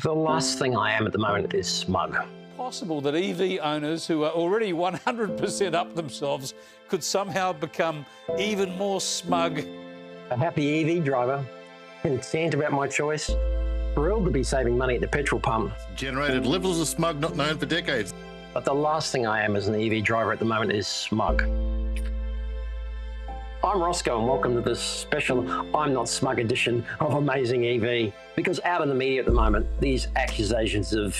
The last thing I am at the moment is smug. Possible that EV owners who are already 100% up themselves could somehow become even more smug. A happy EV driver, content about my choice, thrilled to be saving money at the petrol pump. Generated levels of smug not known for decades. But the last thing I am as an EV driver at the moment is smug. I'm Roscoe and welcome to this special I'm Not Smug edition of Amazing EV. Because out in the media at the moment, these accusations of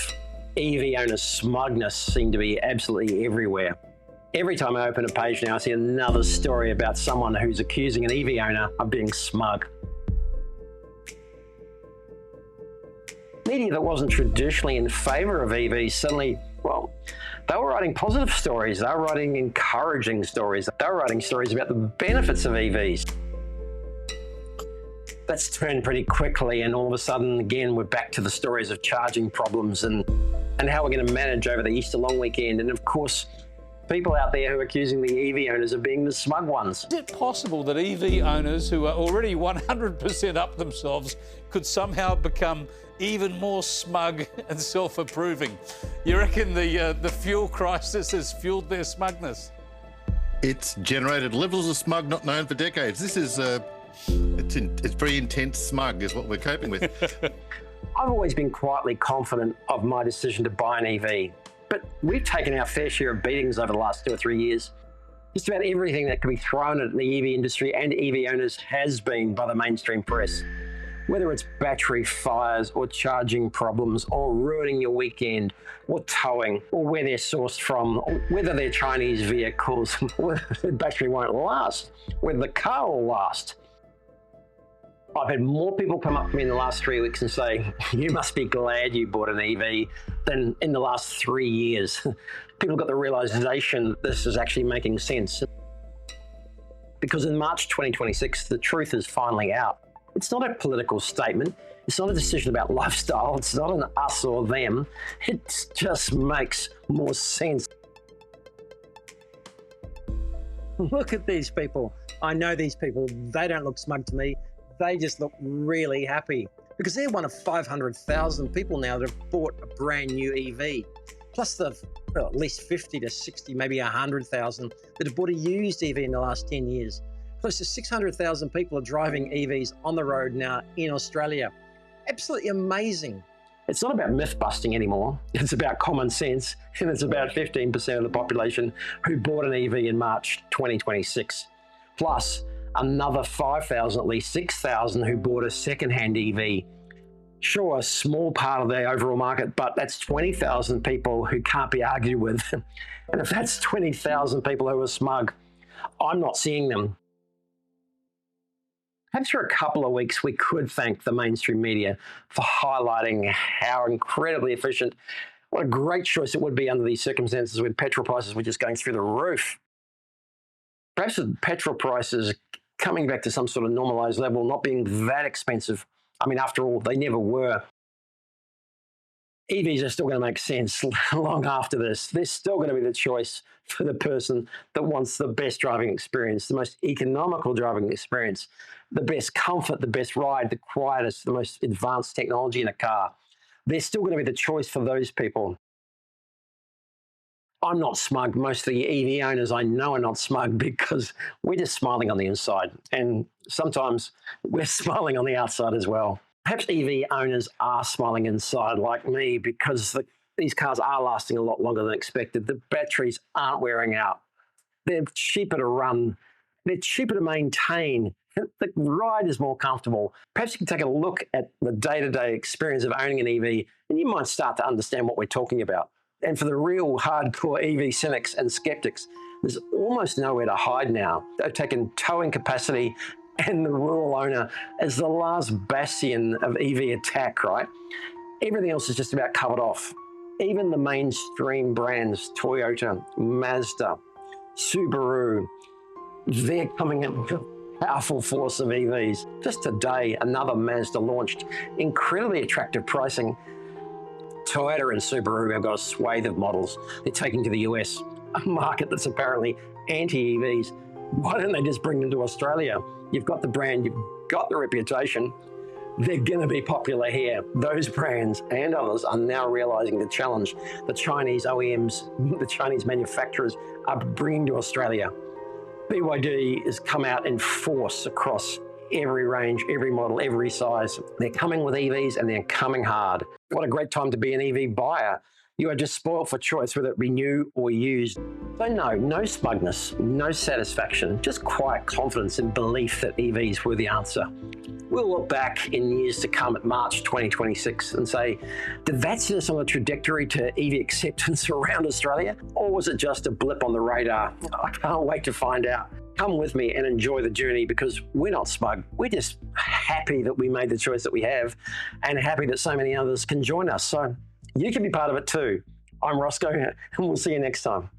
EV owner smugness seem to be absolutely everywhere. Every time I open a page now, I see another story about someone who's accusing an EV owner of being smug. Media that wasn't traditionally in favour of EVs suddenly, well, they were writing positive stories, they were writing encouraging stories, they were writing stories about the benefits of EVs. That's turned pretty quickly, and all of a sudden, again, we're back to the stories of charging problems and how we're going to manage over the Easter long weekend. And of course, people out there who are accusing the EV owners of being the smug ones. Is it possible that EV owners who are already 100% up themselves could somehow become even more smug and self-approving? You reckon the fuel crisis has fueled their smugness? It's generated levels of smug not known for decades. This is it's very intense smug is what we're coping with. I've always been quietly confident of my decision to buy an EV, but we've taken our fair share of beatings over the last 2 or 3 years. Just about everything that can be thrown at the EV industry and EV owners has been by the mainstream press. Whether it's battery fires or charging problems or ruining your weekend or towing or where they're sourced from, or whether they're Chinese vehicles, whether the battery won't last, whether the car will last. I've had more people come up to me in the last 3 weeks and say, you must be glad you bought an EV than in the last 3 years. People got the realization that this is actually making sense. Because in March 2026, the truth is finally out. It's not a political statement. It's not a decision about lifestyle. It's not an us or them. It just makes more sense. Look at these people. I know these people. They don't look smug to me. They just look really happy because they're one of 500,000 people now that have bought a brand new EV. Plus the at least 50 to 60, maybe 100,000 that have bought a used EV in the last 10 years. Close to 600,000 people are driving EVs on the road now in Australia. Absolutely amazing. It's not about myth busting anymore. It's about common sense, and it's about 15% of the population who bought an EV in March 2026. Plus, another 5,000, at least 6,000 who bought a second-hand EV. Sure, a small part of the overall market, but that's 20,000 people who can't be argued with. And if that's 20,000 people who are smug, I'm not seeing them. Perhaps for a couple of weeks, we could thank the mainstream media for highlighting how incredibly efficient, what a great choice it would be under these circumstances when petrol prices were just going through the roof. Perhaps with petrol prices coming back to some sort of normalized level, not being that expensive. I mean, after all, they never were. EVs are still going to make sense long after this. They're still going to be the choice for the person that wants the best driving experience, the most economical driving experience, the best comfort, the best ride, the quietest, the most advanced technology in a car. They're still going to be the choice for those people. I'm not smug. Most of the EV owners I know are not smug because we're just smiling on the inside. And sometimes we're smiling on the outside as well. Perhaps EV owners are smiling inside like me because these cars are lasting a lot longer than expected. The batteries aren't wearing out. They're cheaper to run. They're cheaper to maintain. The ride is more comfortable. Perhaps you can take a look at the day-to-day experience of owning an EV and you might start to understand what we're talking about. And for the real hardcore EV cynics and skeptics, there's almost nowhere to hide now. They've taken towing capacity and the rural owner as the last bastion of EV attack, right? Everything else is just about covered off. Even the mainstream brands, Toyota, Mazda, Subaru, they're coming in with a powerful force of EVs. Just today, another Mazda launched incredibly attractive pricing. Toyota and Subaru have got a swathe of models they're taking to the US, a market that's apparently anti-EVs. Why don't they just bring them to Australia? You've got the brand, you've got the reputation. they're going to be popular here. Those brands and others are now realizing the challenge the Chinese OEMs, the Chinese manufacturers are bringing to Australia. BYD has come out in force across every range, every model, every size. They're coming with EVs and they're coming hard. What a great time to be an EV buyer. You are just spoiled for choice, whether it be new or used. So no smugness, no satisfaction, just quiet confidence and belief that EVs were the answer. We'll look back in years to come at March 2026 and say, did that set us on a trajectory to EV acceptance around Australia? Or was it just a blip on the radar? I can't wait to find out. Come with me and enjoy the journey, because we're not smug. We're just happy that we made the choice that we have and happy that so many others can join us. So you can be part of it too. I'm Roscoe, and we'll see you next time.